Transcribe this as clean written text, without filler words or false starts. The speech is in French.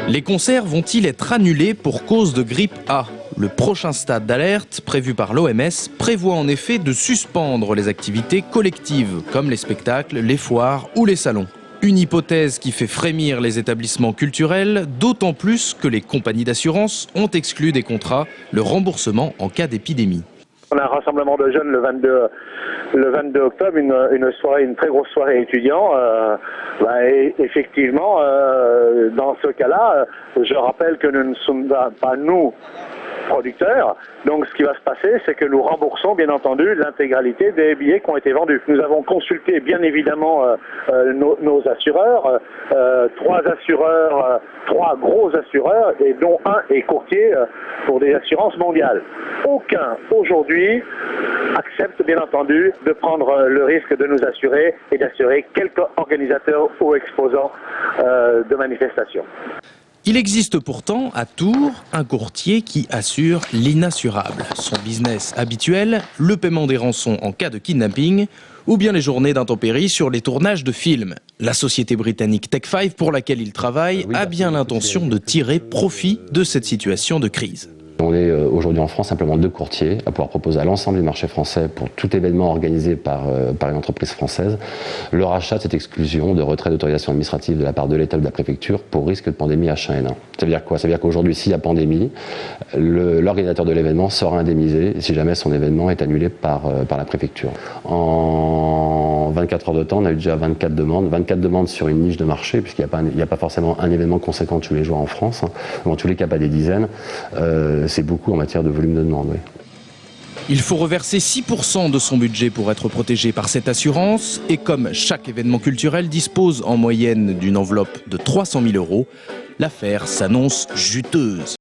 Les concerts vont-ils être annulés pour cause de grippe A? Le prochain stade d'alerte, prévu par l'OMS, prévoit en effet de suspendre les activités collectives, comme les spectacles, les foires ou les salons. Une hypothèse qui fait frémir les établissements culturels, d'autant plus que les compagnies d'assurance ont exclu des contrats le remboursement en cas d'épidémie. On a un rassemblement de jeunes le 22 octobre, une très grosse soirée étudiant. Et effectivement, dans ce cas-là, je rappelle que nous ne sommes pas nous producteurs. Donc ce qui va se passer, c'est que nous remboursons bien entendu l'intégralité des billets qui ont été vendus. Nous avons consulté bien évidemment nos assureurs, trois gros assureurs, et dont un est courtier pour des assurances mondiales. Aucun aujourd'hui accepte bien entendu de prendre le risque de nous assurer et d'assurer quelques organisateurs ou exposants de manifestations. Il existe pourtant à Tours un courtier qui assure l'inassurable. Son business habituel, le paiement des rançons en cas de kidnapping ou bien les journées d'intempéries sur les tournages de films. La société britannique Tech5 pour laquelle il travaille a bien l'intention de tirer profit de cette situation de crise. On est aujourd'hui en France simplement 2 courtiers à pouvoir proposer à l'ensemble du marché français pour tout événement organisé par une entreprise française le rachat de cette exclusion de retrait d'autorisation administrative de la part de l'État ou de la préfecture pour risque de pandémie H1N1. Ça veut dire quoi? Ça veut dire qu'aujourd'hui, s'il y a pandémie, l'organisateur de l'événement sera indemnisé si jamais son événement est annulé par la préfecture. En 24 heures de temps, on a eu déjà 24 demandes sur une niche de marché, puisqu'il n'y a pas forcément un événement conséquent tous les jours en France, dans tous les cas pas des dizaines. C'est beaucoup en matière de volume de demande. Oui. Il faut reverser 6% de son budget pour être protégé par cette assurance. Et comme chaque événement culturel dispose en moyenne d'une enveloppe de 300 000 €, l'affaire s'annonce juteuse.